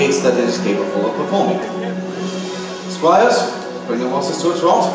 indicates that it is capable of performing. Squires, bring the horses to a trot.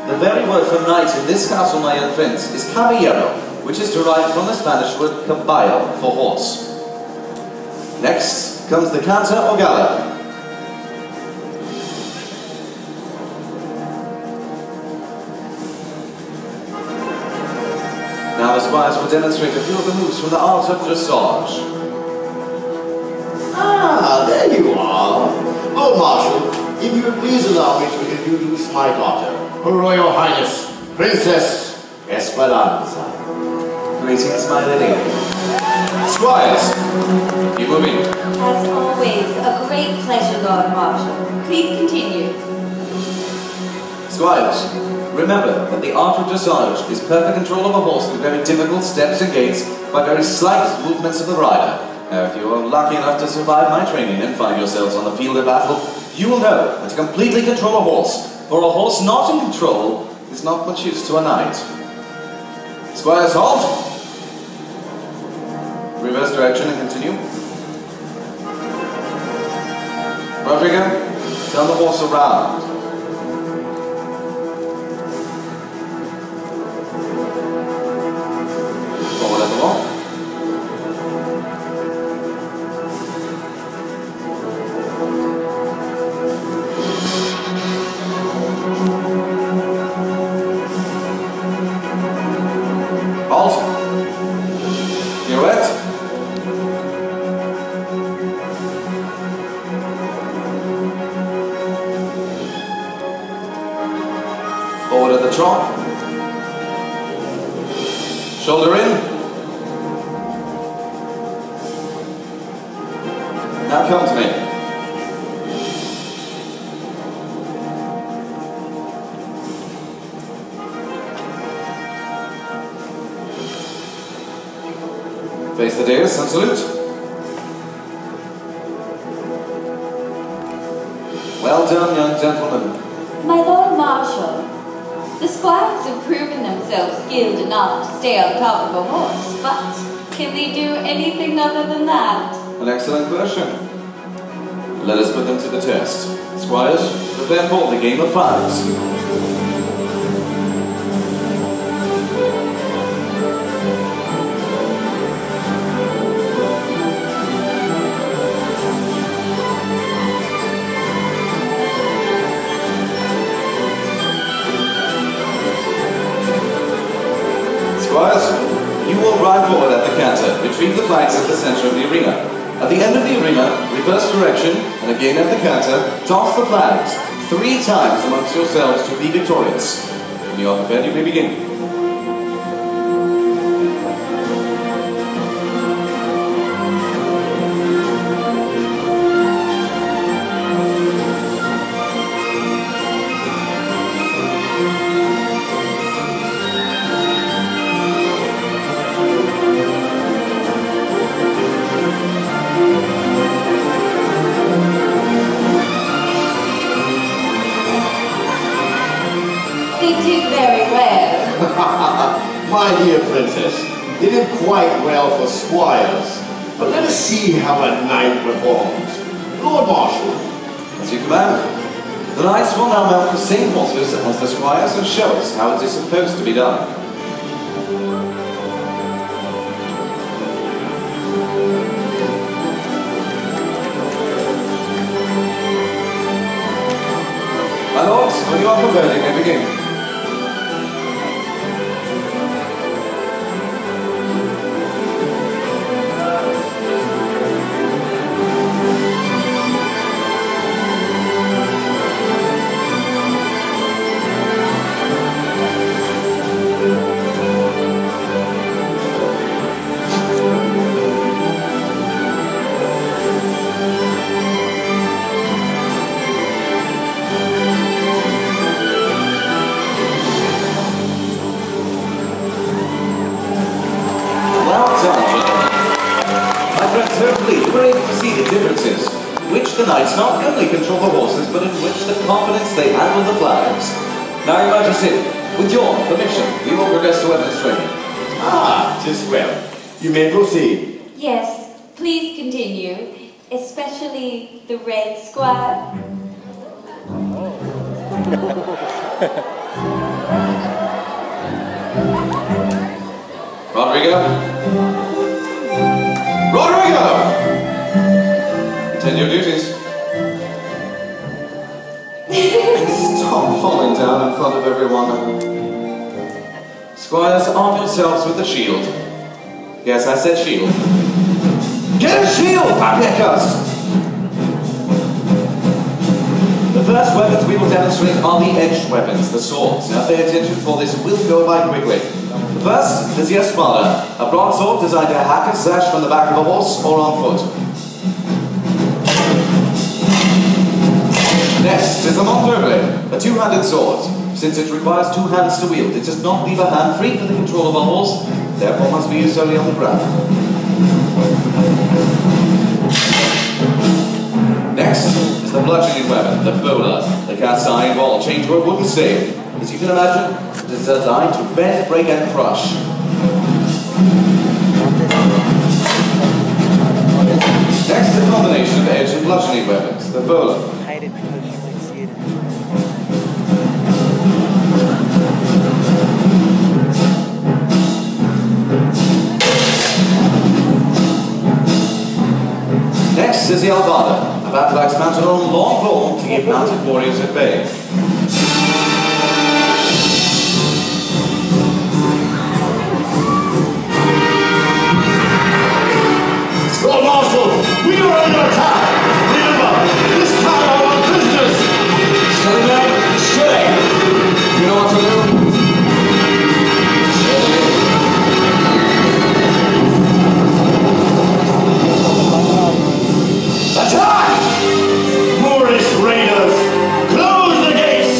The very word for knight in this castle, my young friends, is caballero, which is derived from the Spanish word caballo, for horse. Next comes the canter or gallop. Now the squires will demonstrate a few of the moves from the art of dressage. Ah, there you are. Lord Marshal, if you would please allow me to introduce my daughter, Her Royal Highness, Princess Esperanza. Greetings, my lady. Squires, keep moving. As always, a great pleasure, Lord Marshal. Please continue. Squires, remember that the art of dressage is perfect control of a horse with very difficult steps and gaits by very slight movements of the rider. Now, if you are lucky enough to survive my training and find yourselves on the field of battle, you will know that to completely control a horse, for a horse not in control, is not much use to a knight. Squires, halt! Reverse direction and continue. Rodrigo, turn the horse around. Forward at the walk. Halt. Pirouette. Forward at the trot. Shoulder in. Now come to me. Face the dais and salute. Well done, young gentlemen. My Lord Marshal, the squires have proven themselves skilled enough to stay on top of a horse, but can they do anything other than that? An excellent question. Let us put them to the test. Squires, prepare for the game of flags. Squires, you will ride forward at the canter. Retrieve the flags at the center of the arena. At the end of the arena, reverse direction, and again at the canter, toss the flags 3 times amongst yourselves to be victorious. When you are prepared, you may begin. They did very well. My dear princess, they did quite well for squires. But let us see how a knight performs. Lord Marshal. As you command. The knights will now mount the same horses as the squires and show us how it is supposed to be done. My lords, when you are prepared, you may begin. Hopefully, you were able to see the differences, which the knights not only control the horses, but in which the confidence they handle the flags. Now, Your Majesty, with your permission, we will progress to weapons training. Ah, this well. You may proceed. Yes, please continue. Especially the Red Squire. Rodrigo? Rodrigo! Attend your duties. Stop falling down in front of everyone. Squires, arm yourselves with the shield. Yes, I said shield. Get a shield, Papiekas! The first weapons we will demonstrate are the edged weapons, the swords. Now pay attention, for this will go by quickly. The first is the espada, a broadsword designed to hack and slash from the back of a horse or on foot. Next is the Montgomery, a two-handed sword. Since it requires two hands to wield, it does not leave a hand free for the control of a horse, therefore must be used solely on the ground. Next is the bludgeoning weapon, the bowler, the cast iron ball chained to a wooden stave. As you can imagine, it is designed to bend, break, and crush. Next, a combination of edge and bludgeoning weapons, the bowler. Hide it because you might see it. Next is the albada, a battle axe mounted on a long pole to keep mounted warriors at bay. Lord Marshal, we are under attack! Remember, this time I want prisoners! Steady, man, steady! You know what to do? Attack! Moorish raiders! Close the gates!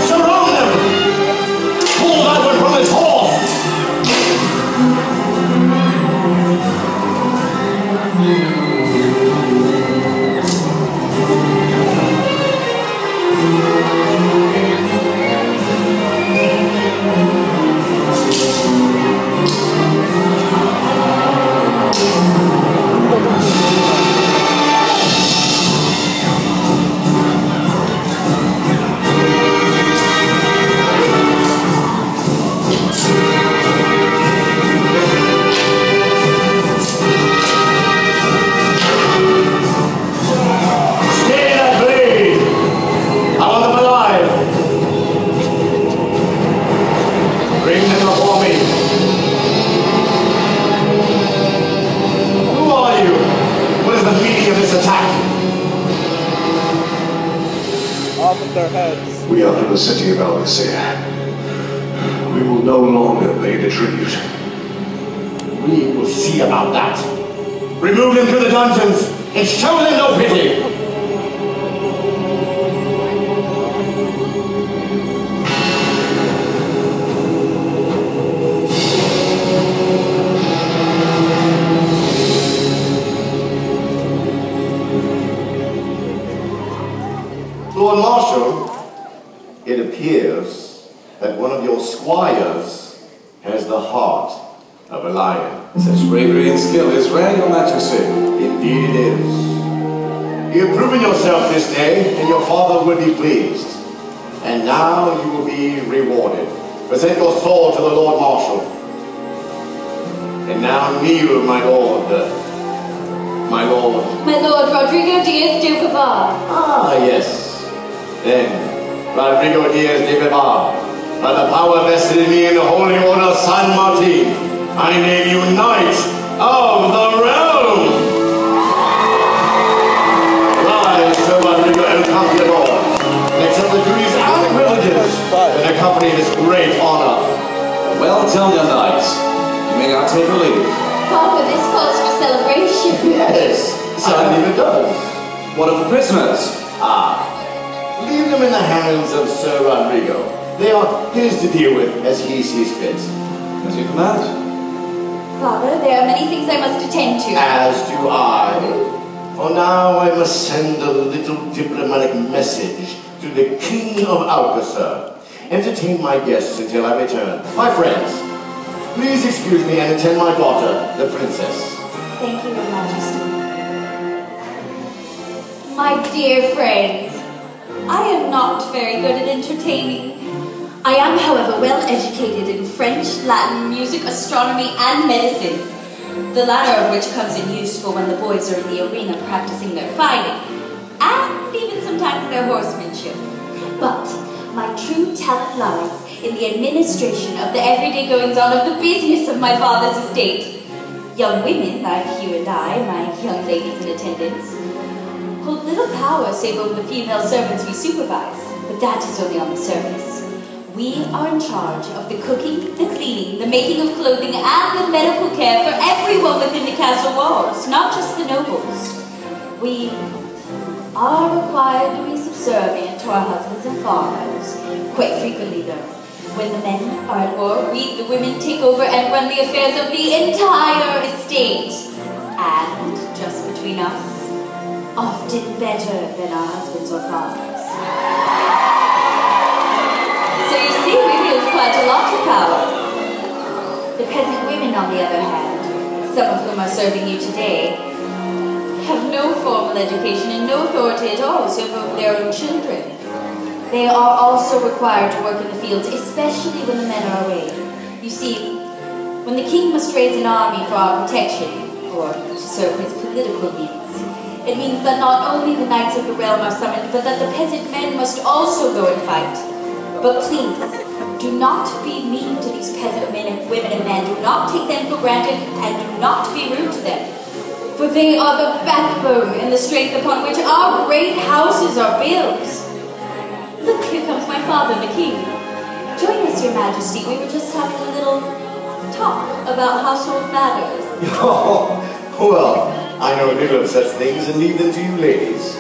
Surround them! Pull that one from its horse! We are from the city of Alexia. We will no longer pay the tribute. We will see about that. Remove them to the dungeons and show them no pity! Lord Marshal, it appears that one of your squires has the heart of a lion. Such bravery and skill is rare, Your Majesty. Indeed it is. You have proven yourself this day, and your father will be pleased. And now you will be rewarded. Present your sword to the Lord Marshal. And now kneel, my lord. My lord. My Lord Rodrigo Diaz de Vivar. Ah, yes. Then, Rodrigo Diaz de Vivar, by the power vested in me in the Holy Order of San Martin, I name you Knight of the Realm! Rise, Sir Rodrigo El Campeador, and accept the duties and privileges that accompany this great honor. Well done, your knight. You may now take a leave. Papa, this calls for celebration. Yes, certainly it does. What of the prisoners? Leave them in the hands of Sir Rodrigo. They are his to deal with as he sees fit. As you command. Father, there are many things I must attend to. As do I. For now I must send a little diplomatic message to the King of Alcazar. Entertain my guests until I return. My friends, Please excuse me and attend my daughter, the princess. Thank you, Your Majesty. My dear friends, I am not very good at entertaining. I am, however, well educated in French, Latin, music, astronomy, and medicine, the latter of which comes in useful when the boys are in the arena practicing their fighting, and even sometimes their horsemanship. But my true talent lies in the administration of the everyday goings-on of the business of my father's estate. Young women, like you and I, my young ladies in attendance, hold little power save over the female servants we supervise, but that is only on the surface. We are in charge of the cooking, the cleaning, the making of clothing, and the medical care for everyone within the castle walls, not just the nobles. We are required to be subservient to our husbands and fathers, quite frequently though. When the men are at war, we, the women, take over and run the affairs of the entire estate. And, just between us, often better than our husbands or fathers. So you see, we wield quite a lot of power. The peasant women, on the other hand, some of whom are serving you today, have no formal education and no authority at all over their own children. They are also required to work in the fields, especially when the men are away. You see, when the king must raise an army for our protection, or to serve his political needs, it means that not only the knights of the realm are summoned, but that the peasant men must also go and fight. But please, do not be mean to these peasant women and men. Do not take them for granted, and do not be rude to them. For they are the backbone and the strength upon which our great houses are built. Look, here comes my father, the king. Join us, Your Majesty. We were just having a little talk about household matters. Oh, well, I know little of such things and leave them to you ladies.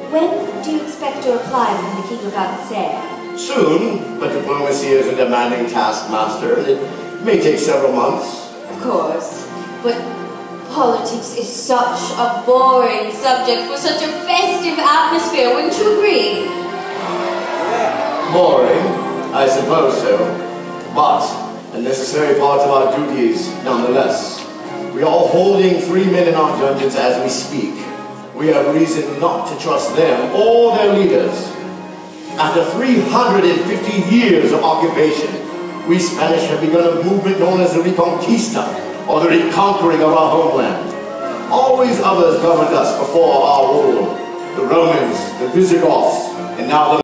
When do you expect a reply from the King of Alcacer? Soon, but diplomacy is a demanding taskmaster. It may take several months. Of course, but politics is such a boring subject for such a festive atmosphere, wouldn't you agree? Boring? I suppose so. But a necessary part of our duties, nonetheless. We are holding 3 men in our dungeons as we speak. We have reason not to trust them or their leaders. After 350 years of occupation, we Spanish have begun a movement known as the Reconquista, or the reconquering of our homeland. Always others governed us before our rule. The Romans, the Visigoths, and now the